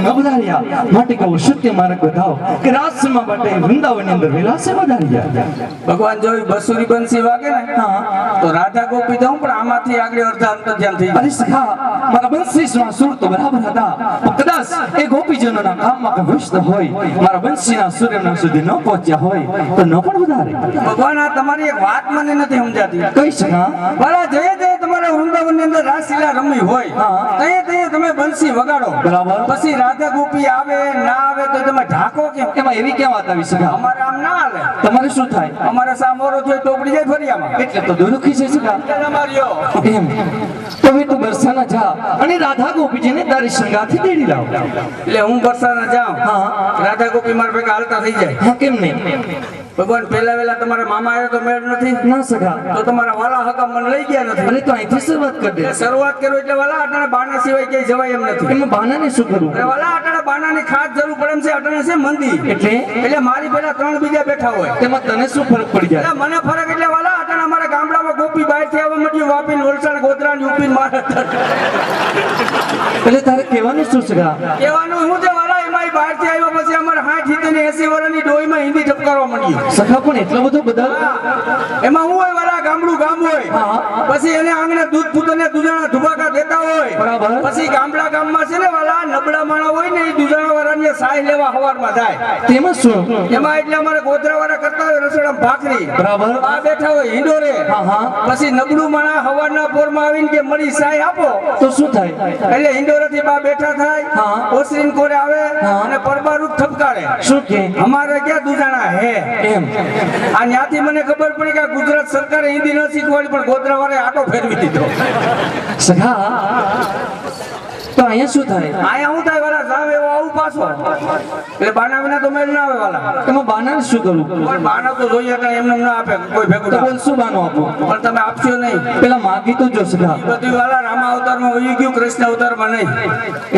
ન વધાર્યા માટે કહું સત્ય માર્ગ બતાવો કે રાજસમા માટે વૃંદાવનની અંદર વિલાસે વધાર્યા ભગવાન જો બસુરી બંસી વાગે ને તો રાધા ગોપી દઉં પણ આમાંથી આગળ અડધા અંતર ધ્યાન થઈ અરે સખા મારા બંસીના સુર તો બરાબર હતા કદાચ એ ગોપીજનોના કામમાં કે વ્યસ્ત હોય મારા બંસીના સૂર્યના સુધી ન પહોંચ્યા હોય તો ન પણ વધારે ભગવાન આ તમારી એક વાત મને નથી સમજાતી કઈ સખા ભલા જઈએ જઈએ તમારે વૃંદાવનની અંદર રાસલીલા રમી હોય તઈએ તઈએ તમે બંસી વગાડો બરાબર પછી રાધા ગોપી આવે ના આવે તો તમે ઢાકો કેમ એમાં એવી કેમ વાત આવી સખા અમારે આમ ના હાલે તમારે શું થાય અમારે સામોરો થયો ટોપડી જાય ફરિયામાં એટલે તો દુરુખી છે સખા તમારીઓ એમ તમે તું બરસાના જા અને રાધા ગોપીજીને તારી સંગાથી તેડી લાવ એટલે હું બરસાના જાઉં રાધા ગોપી મારા ભેગા હાલતા થઈ જાય હા કેમ નહીં ભગવાન પહેલા વેલા તમારા મામા આવ્યો તો મેળ નથી ના સખા તો તમારા વાલા હકા મને લઈ ગયા નથી અરે તો અહીંથી શરૂઆત કરી દે શરૂઆત કરો એટલે વાલા અટાણે બાના સિવાય ક્યાંય જવાય એમ નથી એમાં બાનાને શું કરું અરે વાલા અટાણે બાનાની ખાસ જરૂર પડે એમ છે અટાણે છે મંદી એટલે મારી પેલા 3 બીજા બેઠા હોય તેમાં તને શું ફરક પડી જાય એટલે મને ફરક એટલે વાલા અટાણે અમારા ગામડામાં ગોપી બહાર થી આવવા માંડ્યું વાપી વલસાડ ગોધરા યુપી મહારાષ્ટ્ર એટલે તારે કહેવાનું શું સખા કહેવાનું હું છે વાલા એમાં બહાર થી આવ્યા પછી અમારે 60 ને 80 વર્ષની ડોહીમાં હિન્દી ઠપકારવા માંડ્યું સખા પણ એટલો બધો બદલ એમાં હું હોય વાલા ગામડું ગામ હોય પછી એને આંગણે દૂધ પૂતને દુધાણા ધુબાકા દેતા હોય બરાબર પછી ગામડા ગામમાં છે ને વાલા નબળા માણા હોય ને એ દુધાણા વાળાની સાય લેવા હવારમાં જાય તેમાં શું એમાં એટલે અમારે ગોધરા વાળા કરતા હોય રસોડામાં ભાખરી બરાબર આ બેઠા હોય હિંડોરે પછી નબળું માણા હવારના પોરમાં આવીને કે મળી સાય આપો તો શું થાય એટલે હિંડોરેથી બા બેઠા થાય ઓસરીન કોરે આવે અને પરબારૂપ ઠપકારે શું કે અમારે ક્યાં દુધાણા હે એમ આ ન્યાથી મને ખબર પડી કે ગુજરાત સરકારે હિન્દી ન શીખવાડી પણ ગોધરા વાળાએ આટો ફેરવી દીધો સખા તો અહીંયા શું થાય આયા હું થાય વાળા જાવ એવો આવું પાછો એટલે બાના વિના તો મેળ ના આવે વાળા એમાં બાનાને શું કરું પણ બાના તો જોઈએ એટલે એમને ના આપે કોઈ ભેગું તો ના બોલ શું બાનો આપો પણ તમે આપશો નહીં પેલા માગી તો જો સખા બધું વાળા રામા અવતારમાં હોઈ ગયું કૃષ્ણ અવતારમાં નહીં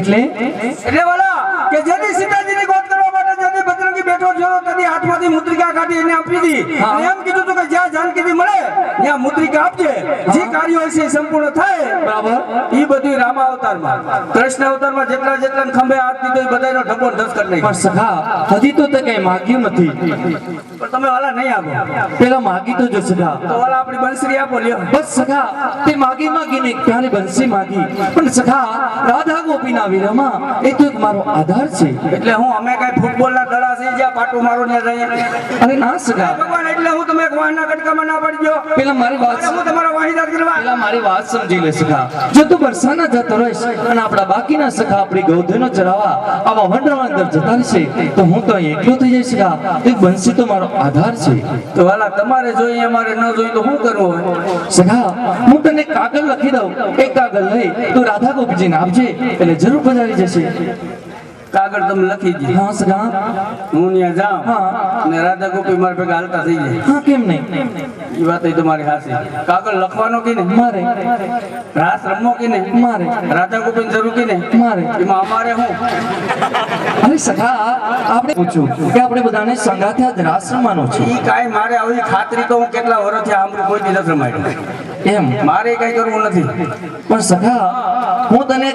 એટલે વાળા કે જેની સીતાજીની ગોત કરવા માટે જેની બજરંગી બેઠો છો તેની હાથમાંથી મુદ્રિકા કાઢી એને આપી દી અને એમ કીધું તો કે જ્યાં જાનકીથી મળે ત્યાં મુદ્રિકા આપજે જે કાર્ય હોય છે સંપૂર્ણ થાય બરાબર ઈ બધું રામા અવતારમાં કૃષ્ણ અવતારમાં જેટલા જેટલા ખંભે હાથ દીધો એ બધાનો ઢબો ધસ કરી નાખ્યો પણ સખા હજી તો તે કઈ માગ્યું નથી પણ તમે વાલા નહીં આપો પેલા માગી તો જો સખા તો વાલા આપણી બંસરી આપો લ્યો બસ સખા તે માગીને ક્યારે બંસી માગી પણ સખા રાધા ગોપીના વિરહમાં એ તો એક મારો આધાર છે એટલે હું અમે કઈ ફૂટબોલના દડા છે જ્યાં પાટું મારો ને જઈએ અરે ના સખા ભગવાન એટલે હું તમે એક વાહના કટકામાં ના પડી ગયો પેલા મારી વાત હું તમારા વાહિદાત કરવા પેલા મારી વાત સમજી લે સખા જો તું બરસાના જતો રહીશ અને આપણા બાકીના સખા આપણી ગૌધનો ચરાવવા આવા વંડરાવા અંદર જતા રહેશે તો હું તો અહીં એકલો થઈ જઈશ સખા એક બંસી તો મારો આધાર છે તો વાલા તમારે જોઈએ અમારે ન જોઈએ તો શું કરવું હોય સખા હું તને કાગળ લખી દઉં એ કાગળ લઈ તું રાધા ગોપીજીને આપજે એટલે જરૂર પધારી જશે કાગળ તમે લખી દી હા સખા હું ત્યાં જાઉં અને રાધા ગોપી મારા ભેગા હાલતા થઈ જાય હા કેમ નહીં એ વાત તમારી હાસી કાગળ લખવાનો કે ને મારે રાસ રમવો કે ને મારે રાધા ગોપી જરૂર કે ને મારે એમાં અમારે હું અરે સખા આપણે પૂછ્યું કે આપણે બધાને સંગાથે આજ રાસ રમવાનો છે ઈ કાંઈ મારે આવી ખાતરી તો હું કેટલા વર્ષથી આમરું કોઈ દી નથી રમાડ્યું એમ મારે કઈ કરવું નથી પણ સખા હું તને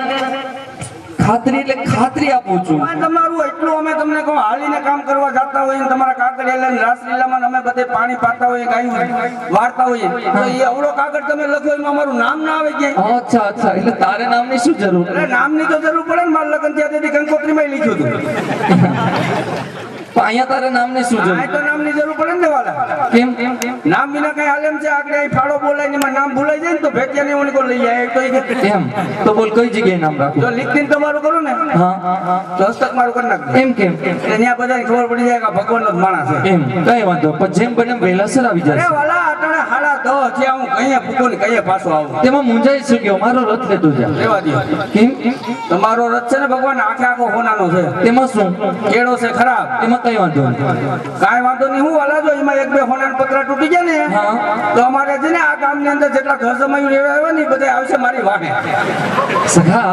ખાતરી એટલે ખાતરી આપું છું તમારું એટલું અમે તમને કહું હાલીને કામ કરવા જતા હોઈએ ને તમારા કાગળ લઈને રાસલીલામાં અમે બધે પાણી પાતા હોઈએ ગાયું વાળતા હોઈએ તો એ અવળો કાગળ તમે લખો એમાં અમારું નામ ના આવે ક્યાંય અચ્છા અચ્છા એટલે તારે નામની શું જરૂર અરે નામની તો જરૂર પડે ને મારા લગ્ન ત્યાં તેથી કંકોત્રીમાં લખ્યું હતું અહીંયા તારે નામની શું જરૂર આ તો નામની જરૂર પડે ને વાલા કેમ નામ વિના કઈ હાલે એમ છે આગળ અહીં ફાળો બોલાય ને એમાં નામ ભૂલાઈ જાય ને તો ભેટિયાની ઓલી કોઈ લઈ જાય તો એમ તો બોલ કઈ જગ્યાએ નામ રાખું જો લીખીને તમારું કરું ને હા તો હસ્તક મારું કરી નાખજો એમ કેમ એટલે ત્યાં બધાને ખબર પડી જાય કે ભગવાનનો જ માણસ છે એમ કઈ વાંધો પણ જેમ બને એમ વહેલાસર આવી અરે જાય વાલા અટાણે 10:30 થયા હું કઈએ પૂકો ને કઈએ પાછો આવું તેમાં મુંજાઈ શું ગયો મારો રથ લેતો જા રેવા દો કેમ તમારો રથ છે ને ભગવાન આખે આખો હોનાનો છે તેમાં શું કેળો છે ખરાબ એમાં કઈ વાંધો નહીં કાંઈ વાંધો નહીં હું વાલા જો એમાં એક બે હોનાના પતરા તૂટી ગયા ને તો અમારે છે ને આ ગામની અંદર જેટલા ઘર જમાયું રહેવા આવ્યા ને બધા આવશે મારી વાહે સખા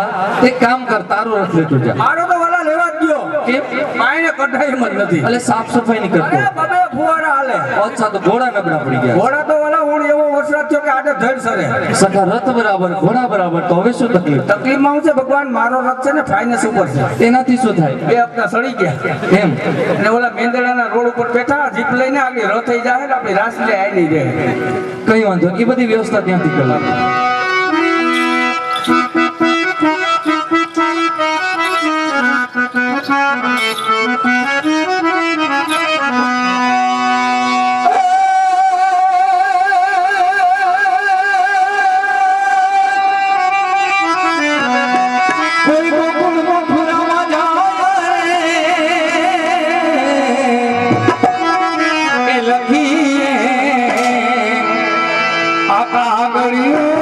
એક કામ કર તારો રથ લેતો જા મારો તો વાલા લેવા જ ગયો કેમ કાંઈને કઢાઈ એમ જ નથી એટલે સાફ સફાઈ નહીં કરતો અરે બાબે ફુવારા હાલે. અચ્છા તો ઘોડા નબળા પડી ગયા ઘોડા તો ઓલા હું એવો વરસાદ થયો કે આડે ધડ સરે. સખા રથ બરાબર ઘોડા બરાબર તો હવે શું તકલીફ તકલીફમાં હું છે ભગવાન મારો રથ છે ને ફાઇનસ ઉપર છે. એનાથી શું થાય 2 હપ્તા સડી ગયા. એમ અને ઓલા મેંદડાના રોડ ઉપર બેઠા જીપ લઈને આગળ રથ થઈ જાય ને આપણી રાસ લે આઈ નહીં રહે. કઈ વાંધો નહીં. એ બધી વ્યવસ્થા ત્યાંથી કરી કોઈ ગોકુળમાં ફરવા જાય એ લખીએ આપણા ગળ્યું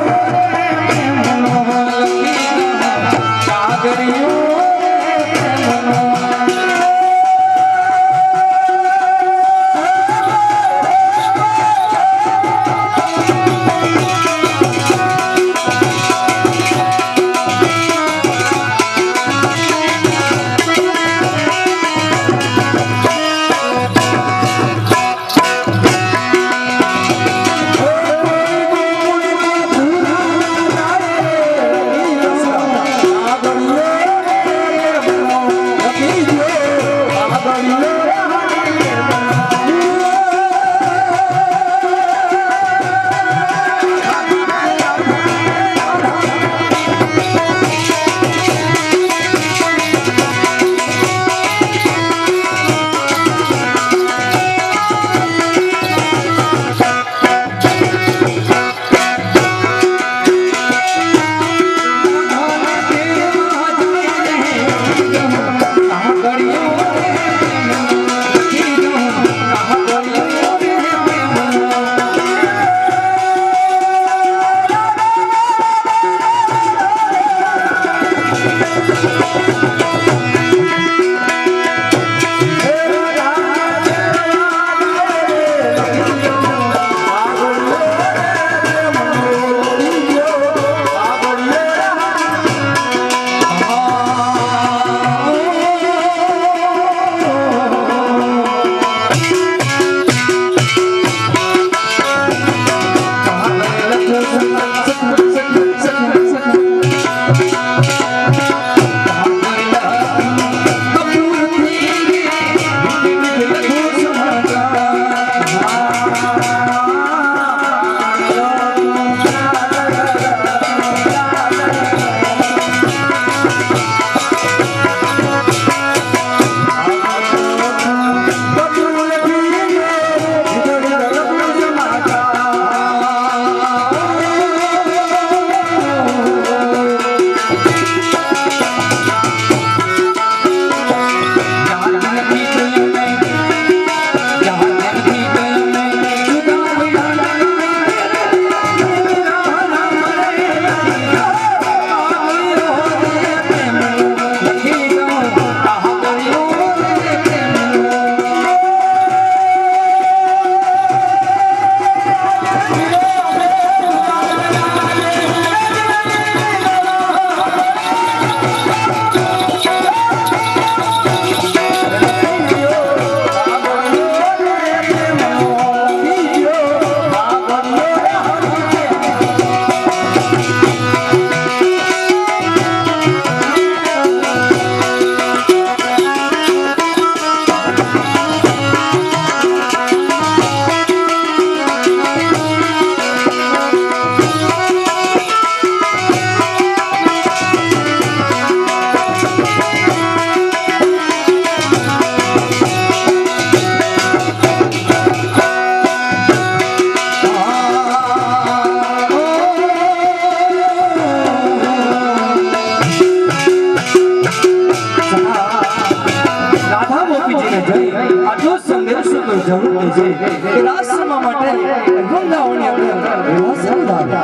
જરૂર છે કે રાષ્ટ્ર માટે વૃંદાવનની અંદર વ્યવસ્થા થાય.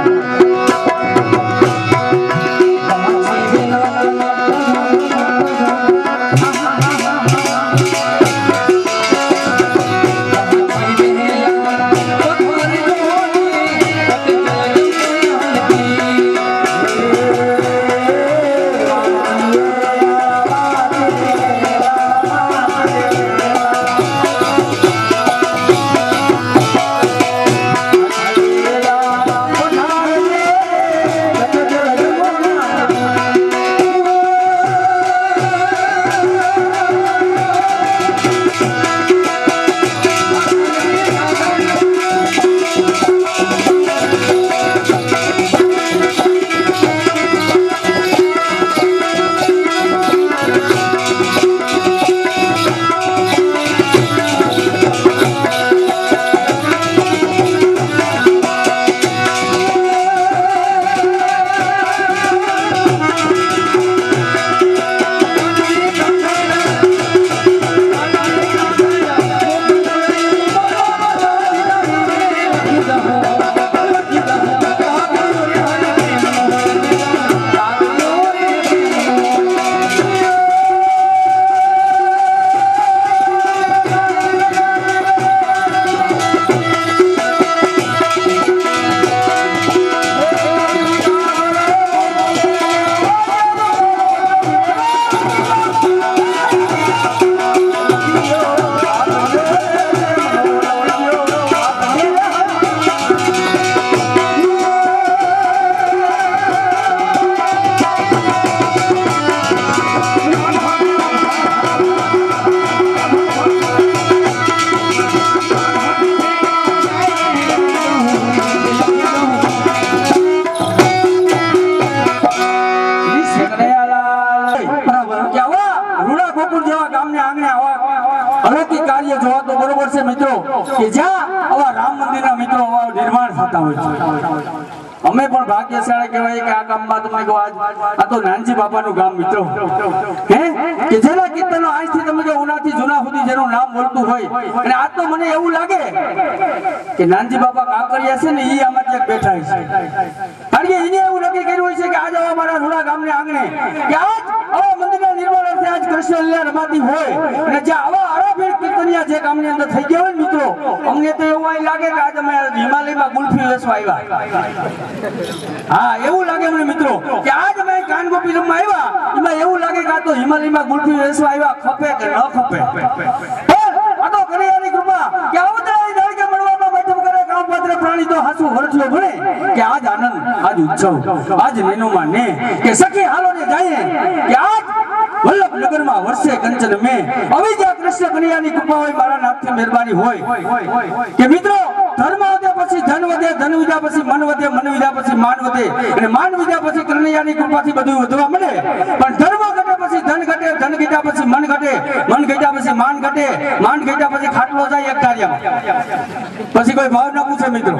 રૂડા ગોકુળ જેવા ગામને આંગણે આવા અલૌકિક કાર્ય જોવા તો બરોબર છે મિત્રો કે જ્યાં આવા રામ મંદિરના મિત્રો આવા નિર્માણ થતા હોય છે અમે પણ ભાગ્યશાળી કહેવાય કે આ ગામમાં તમે કહો આ તો નાનજી બાપાનું ગામ મિત્રો હે કે જેના કીર્તનો આજથી તમે જો ઉનાથી જૂના સુધી જેનું નામ બોલતું હોય અને આજ તો મને એવું લાગે કે નાનજી બાપા કાંકરિયા છે ને ઈ આમાં ક્યાંક બેઠા છે કારણ કે એને એવું નક્કી કર્યું હોય છે કે આજ આવા મારા રૂડા ગામને આંગણે કે આજ આવા મંદિરના નિર્માણ અર્થે આજ કૃષ્ણ લીલા રમાતી હોય અને જે આવા આરાભેર કીર્તનિયા જે ગામની અંદર થઈ ગયા હોય ને મિત્રો અમને તો એવું અહીં લાગે કે આજ અમે હિમાલયમાં ગુલ્ફી વેચવા આવ્યા હા એવું લાગે મને મિત્રો કે આજ મેં કાનગોપી રમવા આવ્યા એમાં એવું લાગે કે આ તો હિમાલયમાં ગુલ્ફી વેચવા આવ્યા ખપે કે ન ખપે આ તો કનૈયાની કૃપા કે અવતરાની દાળકે મળવામાં મધ્યમ કરે કામ પાત્ર પ્રાણી તો હાસુ વરઠ્યો ભણે કે આજ આનંદ આજ ઉત્સવ આજ નેનુમાં ને કે સખી હાલો ને જાય કે આજ વલ્લભનગરમાં વર્ષે કંચન મેં હવે જ્યાં કૃષ્ણ કનૈયાની કૃપા હોય મારા નાથની મહેરબાની હોય કે મિત્રો ધર્મ વધે પછી ધન વધે ધન વિધા પછી મન વધે મન વિધા પછી માન વધે અને માન વિધા પછી કનૈયાની કૃપાથી બધું વધવા મળે પણ ધર્મ ઘટે પછી ધન ઘટે ધન ઘટ્યા પછી મન ઘટે મન ઘટ્યા પછી માન ઘટે માન ઘટ્યા પછી ખાટલો જાય એક કાર્યમાં પછી કોઈ ભાવ ના પૂછે મિત્રો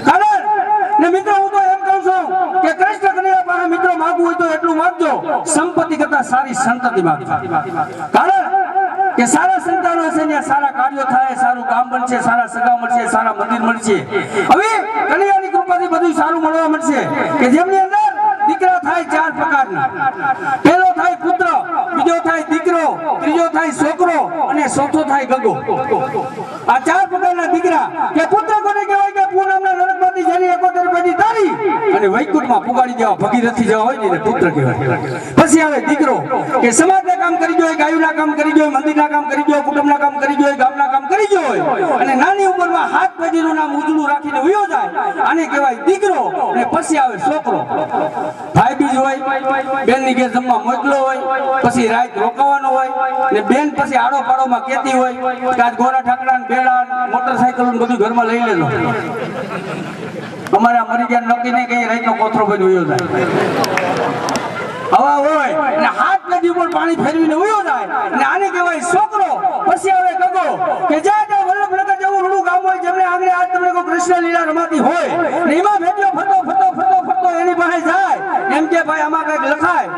કારણ ને મિત્રો હું તો એમ કહું છું કે કૃષ્ણ કનૈયા પાસે મિત્રો માંગવું હોય તો એટલું માંગજો સંપત્તિ કરતા સારી સંતતિ માંગજો કારણ કે સારા સંતાનો છે ને સારા કાર્યો થાય સારું કામ બનશે સારા સગા મળશે સારા મંદિર મળશે હવે કનૈયાની કૃપાથી બધું સારું મળવા મળશે કે જેમની અંદર દીકરા થાય ચાર પ્રકારના પહેલો થાય પુત્ર બીજો થાય દીકરો ત્રીજો થાય છોકરો અને ચોથો થાય ગગો આ ચાર પ્રકારના દીકરા કે પુત્ર કોને કહેવાય કે પૂનમના નરકમાંથી જેની 71 પેઢી તારી અને વૈકુંઠમાં પુગાડી દેવા ભગીરથી જેવા હોય ને એને પુત્ર કહેવાય પછી આવે દીકરો કે સમાજના કામ કરી ગયો ગાયોના કામ કરી ગયો મંદિરના કામ કરી ગયો કુટુંબના કામ કરી ગયો ગામના કામ કરી ગયો અને નાની ઉંમરમાં હાથ પેઢીનું નામ ઉજળું રાખીને વયો જાય આને કહેવાય દીકરો અને પછી આવે છોકરો ભાઈ બીજ હોય બેન ની ઘેર જમવા મોકલો હોય પછી રાત રોકાવાનો હોય ને બેન પછી આડો પાડોમાં કેતી હોય કે આજ ગોરા ઠાકડા ને બેડા મોટરસાયકલ બધું ઘરમાં લઈ લેજો અમારા મરી ગયા નક્કી નહીં કઈ રાતનો કોથરો બની વયો જાય હવા હોય અને હાથ નદી ઉપર પાણી ફેરવીને ઉયો જાય અને આને કહેવાય છોકરો પછી આવે ગગો કે જ્યાં વલ્લભનગર જેવું રૂડું ગામ હોય જેમને આંગણે આજ તમને કોઈ કૃષ્ણ લીલા રમાતી હોય ને એમાં ભેટ્યો ફરતો એની પાસે જાય એમ કે ભાઈ આમાં કઈક લખાય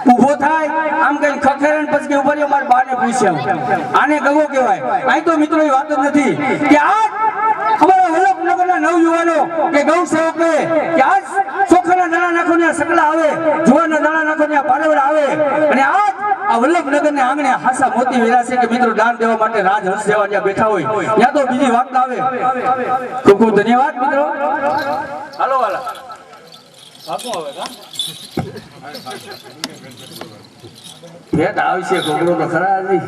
ઊભો થાય આમ કઈ ખખેરણ પછી કે ઉપર અમારા બાને પૂછ્યા આને ગગો કહેવાય અહીં તો મિત્રો એ વાત જ નથી કે આજ અમારા વલ્લભનગરના નવયુવાનો કે ગૌ સેવકો કે આજ ચોખાના દાણા નાખો ને સકલા આવે જુવારના દાણા નાખો ને પાલવડા આવે અને આજ આ વલ્લભનગરને આંગણે હાસા મોતી વેરા છે કે મિત્રો દાન દેવા માટે રાજહંસ જેવા જ્યાં બેઠા હોય ત્યાં તો બીજી વાત આવે ખૂબ ખૂબ ધન્યવાદ મિત્રો હાલો વાલા ભાગો હવે કા ભેટ આવશે કોકડો તો ખરા નહીં